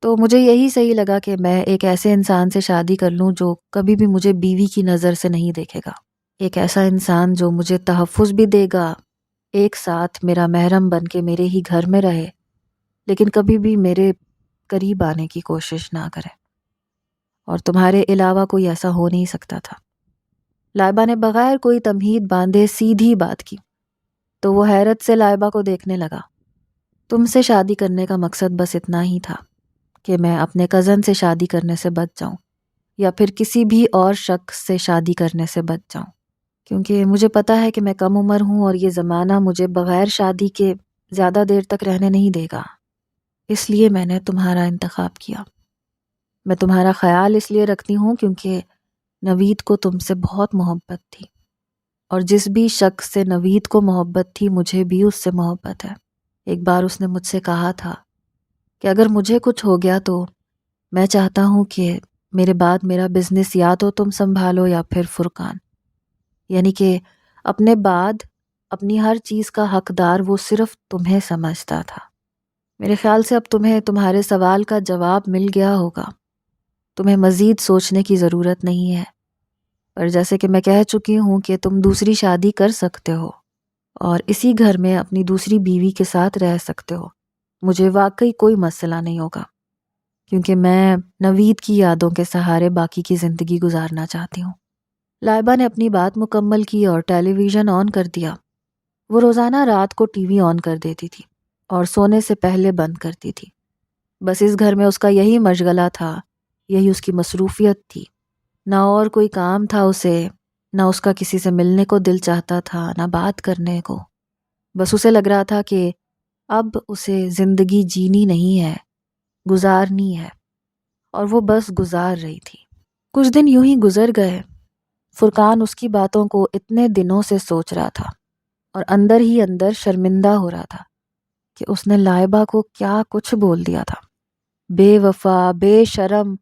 تو مجھے یہی صحیح لگا کہ میں ایک ایسے انسان سے شادی کر لوں جو کبھی بھی مجھے بیوی کی نظر سے نہیں دیکھے گا، ایک ایسا انسان جو مجھے تحفظ بھی دے گا، ایک ساتھ میرا محرم بن کے میرے ہی گھر میں رہے، لیکن کبھی بھی میرے قریب آنے کی کوشش نہ کرے، اور تمہارے علاوہ کوئی ایسا ہو نہیں سکتا تھا۔ لائبہ نے بغیر کوئی تمہید باندھے سیدھی بات کی۔ تو وہ حیرت سے لائبہ کو دیکھنے لگا۔ تم سے شادی کرنے کا مقصد بس اتنا ہی تھا کہ میں اپنے کزن سے شادی کرنے سے بچ جاؤں یا پھر کسی بھی اور شخص سے شادی کرنے سے بچ جاؤں، کیونکہ مجھے پتا ہے کہ میں کم عمر ہوں اور یہ زمانہ مجھے بغیر شادی کے زیادہ دیر تک رہنے نہیں دے گا، اس لیے میں نے تمہارا انتخاب کیا۔ میں تمہارا خیال اس لیے رکھتی ہوں کیونکہ نوید کو تم سے بہت محبت تھی، اور جس بھی شخص سے نوید کو محبت تھی مجھے بھی اس سے محبت ہے۔ ایک بار اس نے مجھ سے کہا تھا کہ اگر مجھے کچھ ہو گیا تو میں چاہتا ہوں کہ میرے بعد میرا بزنس یا تو تم سنبھالو یا پھر فرقان، یعنی کہ اپنے بعد اپنی ہر چیز کا حقدار وہ صرف تمہیں سمجھتا تھا۔ میرے خیال سے اب تمہیں تمہارے سوال کا جواب مل گیا ہوگا، تمہیں مزید سوچنے کی ضرورت نہیں ہے۔ پر جیسے کہ میں کہہ چکی ہوں کہ تم دوسری شادی کر سکتے ہو اور اسی گھر میں اپنی دوسری بیوی کے ساتھ رہ سکتے ہو، مجھے واقعی کوئی مسئلہ نہیں ہوگا، کیونکہ میں نوید کی یادوں کے سہارے باقی کی زندگی گزارنا چاہتی ہوں۔ لائبہ نے اپنی بات مکمل کی اور ٹیلی ویژن آن کر دیا۔ وہ روزانہ رات کو ٹی وی آن کر دیتی تھی اور سونے سے پہلے بند کرتی تھی۔ بس اس گھر میں اس کا یہی مشغلہ تھا، یہی اس کی مصروفیت تھی۔ نہ اور کوئی کام تھا اسے، نہ اس کا کسی سے ملنے کو دل چاہتا تھا، نہ بات کرنے کو۔ بس اسے لگ رہا تھا کہ اب اسے زندگی جینی نہیں ہے، گزارنی ہے، اور وہ بس گزار رہی تھی۔ کچھ دن یوں ہی گزر گئے۔ فرقان اس کی باتوں کو اتنے دنوں سے سوچ رہا تھا اور اندر ہی اندر شرمندہ ہو رہا تھا کہ اس نے لائبہ کو کیا کچھ بول دیا تھا۔ بے وفا، بے شرم،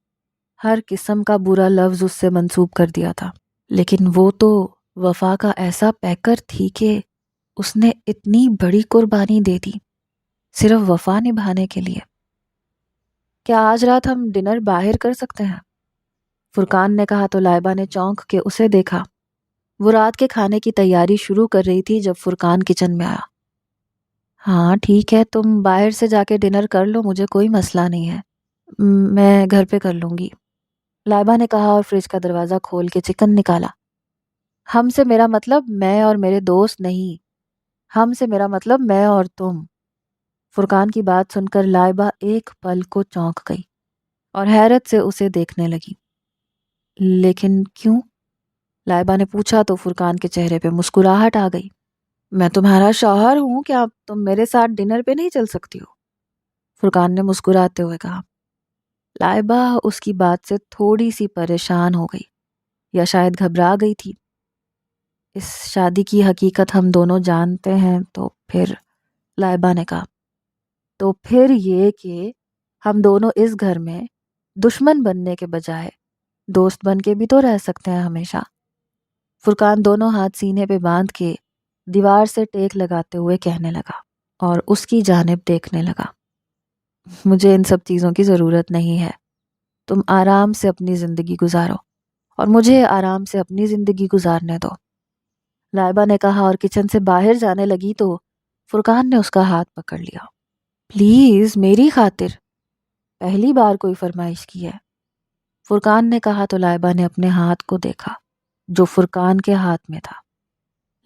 ہر قسم کا برا لفظ اس سے منسوب کر دیا تھا، لیکن وہ تو وفا کا ایسا پیکر تھی کہ اس نے اتنی بڑی قربانی دے دی صرف وفا نبھانے کے لیے۔ کیا آج رات ہم ڈنر باہر کر سکتے ہیں؟ فرقان نے کہا تو لائبہ نے چونک کے اسے دیکھا۔ وہ رات کے کھانے کی تیاری شروع کر رہی تھی جب فرقان کچن میں آیا۔ ہاں ٹھیک ہے، تم باہر سے جا کے ڈنر کر لو، مجھے کوئی مسئلہ نہیں ہے، میں گھر پہ کر لوں گی، لائبہ نے کہا اور فریج کا دروازہ کھول کے چکن نکالا۔ ہم سے میرا مطلب میں اور میرے دوست نہیں، ہم سے میرا مطلب میں اور تم۔ فرقان کی بات سن کر لائبہ ایک پل کو چونک گئی اور حیرت سے اسے دیکھنے لگی۔ لیکن کیوں؟ لائبہ نے پوچھا تو فرقان کے چہرے پہ مسکراہٹ آ گئی۔ میں تمہارا شوہر ہوں، کیا تم میرے ساتھ ڈنر پہ نہیں چل سکتی ہو؟ فرقان نے مسکراتے ہوئے کہا۔ لائبہ اس کی بات سے تھوڑی سی پریشان ہو گئی یا شاید گھبرا گئی تھی۔ اس شادی کی حقیقت ہم دونوں جانتے ہیں تو پھر، لائبہ نے کہا، تو پھر یہ کہ ہم دونوں اس گھر میں دشمن بننے کے بجائے دوست بن کے بھی تو رہ سکتے ہیں ہمیشہ۔ فرقان دونوں ہاتھ سینے پہ باندھ کے دیوار سے ٹیک لگاتے ہوئے کہنے لگا اور اس کی جانب دیکھنے لگا، مجھے ان سب چیزوں کی ضرورت نہیں ہے، تم آرام سے اپنی زندگی گزارو اور مجھے آرام سے اپنی زندگی گزارنے دو، لائبہ نے کہا اور کچن سے باہر جانے لگی تو فرقان نے اس کا ہاتھ پکڑ لیا۔ پلیز میری خاطر، پہلی بار کوئی فرمائش کی ہے، فرقان نے کہا تو لائبہ نے اپنے ہاتھ کو دیکھا جو فرقان کے ہاتھ میں تھا۔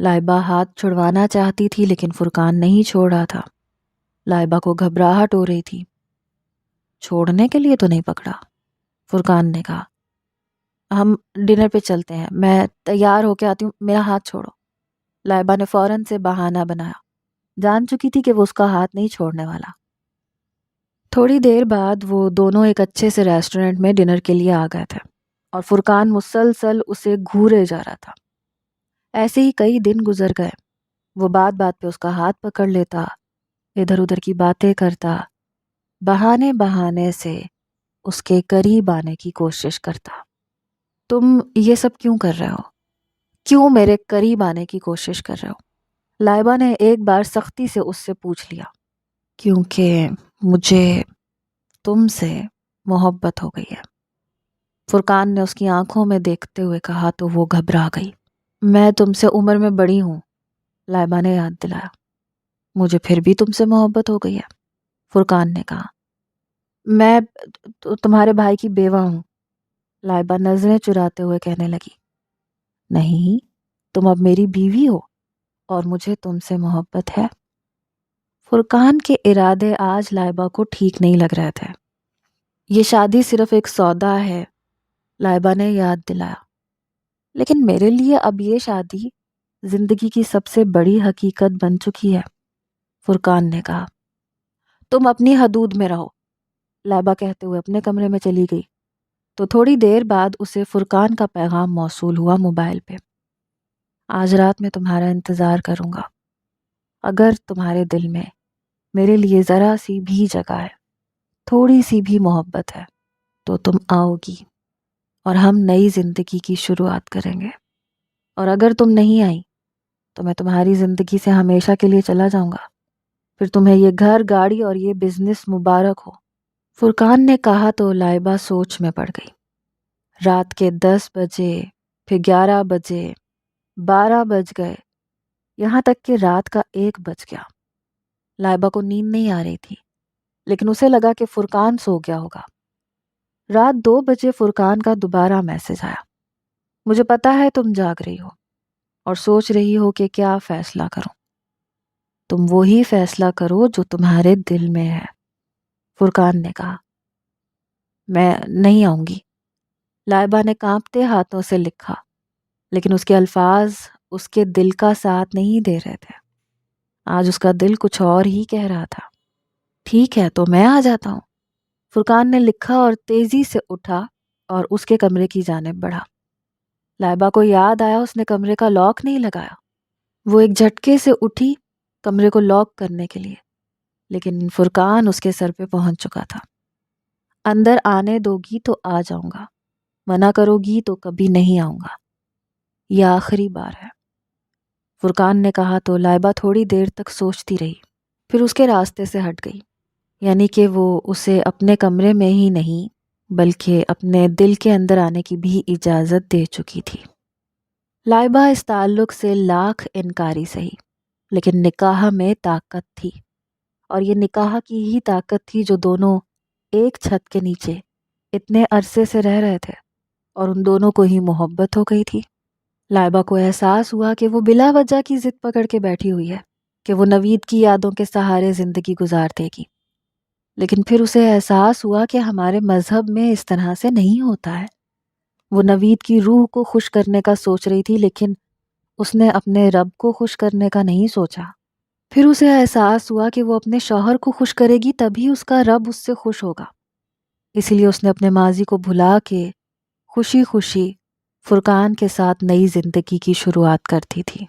لائبہ ہاتھ چھڑوانا چاہتی تھی لیکن فرقان نہیں چھوڑ رہا تھا۔ لائبہ کو گھبراہٹ ہو رہی تھی۔ چھوڑنے کے لیے تو نہیں پکڑا، فرقان نے کہا، ہم ڈنر پہ چلتے ہیں، میں تیار ہو کے آتی ہوں، میرا ہاتھ چھوڑو۔ لائبہ نے فوراً سے بہانہ بنایا، جان چکی تھی کہ وہ اس کا ہاتھ نہیں چھوڑنے والا۔ تھوڑی دیر بعد وہ دونوں ایک اچھے سے ریسٹورنٹ میں ڈنر کے لیے آ گئے تھے اور فرقان مسلسل اسے گھورے جا رہا تھا۔ ایسے ہی کئی دن گزر گئے۔ وہ بات بات پہ اس کا ہاتھ پکڑ لیتا، ادھر ادھر کی باتیں کرتا، بہانے بہانے سے اس کے قریب آنے کی کوشش کرتا۔ تم یہ سب کیوں کر رہے ہو؟ کیوں میرے قریب آنے کی کوشش کر رہے ہو؟ لائبہ نے ایک بار سختی سے اس سے پوچھ لیا۔ کیونکہ مجھے تم سے محبت ہو گئی ہے، فرقان نے اس کی آنکھوں میں دیکھتے ہوئے کہا تو وہ گھبرا گئی۔ میں تم سے عمر میں بڑی ہوں، لائبہ نے یاد دلایا۔ مجھے پھر بھی تم سے محبت ہو گئی ہے، فرقان نے کہا۔ میں تمہارے بھائی کی بیوہ ہوں، لائبہ نظریں چراتے ہوئے کہنے لگی۔ نہیں، تم اب میری بیوی ہو، اور مجھے تم سے محبت ہے۔ فرقان کے ارادے آج لائبہ کو ٹھیک نہیں لگ رہے تھے۔ یہ شادی صرف ایک سودا ہے، لائبہ نے یاد دلایا، لیکن میرے لیے اب یہ شادی زندگی کی سب سے بڑی حقیقت بن چکی ہے، فرقان نے کہا۔ تم اپنی حدود میں رہو، لائبہ کہتے ہوئے اپنے کمرے میں چلی گئی۔ تو تھوڑی دیر بعد اسے فرقان کا پیغام موصول ہوا موبائل پہ۔ آج رات میں تمہارا انتظار کروں گا۔ اگر تمہارے دل میں میرے لیے ذرا سی بھی جگہ ہے، تھوڑی سی بھی محبت ہے، تو تم آؤ گی اور ہم نئی زندگی کی شروعات کریں گے۔ اور اگر تم نہیں آئی تو میں تمہاری زندگی سے ہمیشہ کے لیے چلا جاؤں گا۔ پھر تمہیں یہ گھر، گاڑی اور یہ بزنس مبارک ہو۔ فرقان نے کہا تو لائبہ سوچ میں پڑ گئی۔ رات کے 10 بجے، پھر 11 بجے، 12 بج گئے، یہاں تک کہ رات کا 1 بج گیا۔ لائبہ کو نیند نہیں آ رہی تھی، لیکن اسے لگا کہ فرقان سو گیا ہوگا۔ رات 2 بجے فرقان کا دوبارہ میسج آیا۔ مجھے پتا ہے تم جاگ رہی ہو اور سوچ رہی ہو کہ کیا فیصلہ کروں۔ تم وہی فیصلہ کرو جو تمہارے دل میں ہے، فرقان نے کہا۔ میں نہیں آؤں گی، لائبہ نے کانپتے ہاتھوں سے لکھا، لیکن اس کے الفاظ اس کے دل کا ساتھ نہیں دے رہے تھے۔ آج اس کا دل کچھ اور ہی کہہ رہا تھا۔ ٹھیک ہے تو میں آ جاتا ہوں، فرقان نے لکھا اور تیزی سے اٹھا اور اس کے کمرے کی جانب بڑھا۔ لائبہ کو یاد آیا اس نے کمرے کا لاک نہیں لگایا۔ وہ ایک جھٹکے سے اٹھی کمرے کو لاک کرنے کے لیے، لیکن فرقان اس کے سر پہ پہنچ چکا تھا۔ اندر آنے دو گی تو آ جاؤں گا، منع کرو گی تو کبھی نہیں آؤں گا، یہ آخری بار ہے، فرقان نے کہا تو لائبہ تھوڑی دیر تک سوچتی رہی، پھر اس کے راستے سے ہٹ گئی۔ یعنی کہ وہ اسے اپنے کمرے میں ہی نہیں بلکہ اپنے دل کے اندر آنے کی بھی اجازت دے چکی تھی۔ لائبہ اس تعلق سے لاکھ انکاری سہی، لیکن نکاح میں طاقت تھی، اور یہ نکاح کی ہی طاقت تھی جو دونوں ایک چھت کے نیچے اتنے عرصے سے رہ رہے تھے، اور ان دونوں کو ہی محبت ہو گئی تھی۔ لائبہ کو احساس ہوا کہ وہ بلا وجہ کی ضد پکڑ کے بیٹھی ہوئی ہے کہ وہ نوید کی یادوں کے سہارے زندگی گزار دے گی، لیکن پھر اسے احساس ہوا کہ ہمارے مذہب میں اس طرح سے نہیں ہوتا ہے۔ وہ نوید کی روح کو خوش کرنے کا سوچ رہی تھی، لیکن اس نے اپنے رب کو خوش کرنے کا نہیں سوچا۔ پھر اسے احساس ہوا کہ وہ اپنے شوہر کو خوش کرے گی تبھی اس کا رب اس سے خوش ہوگا، اسی لیے اس نے اپنے ماضی کو بھلا کے خوشی خوشی فرقان کے ساتھ نئی زندگی کی شروعات کرتی تھی۔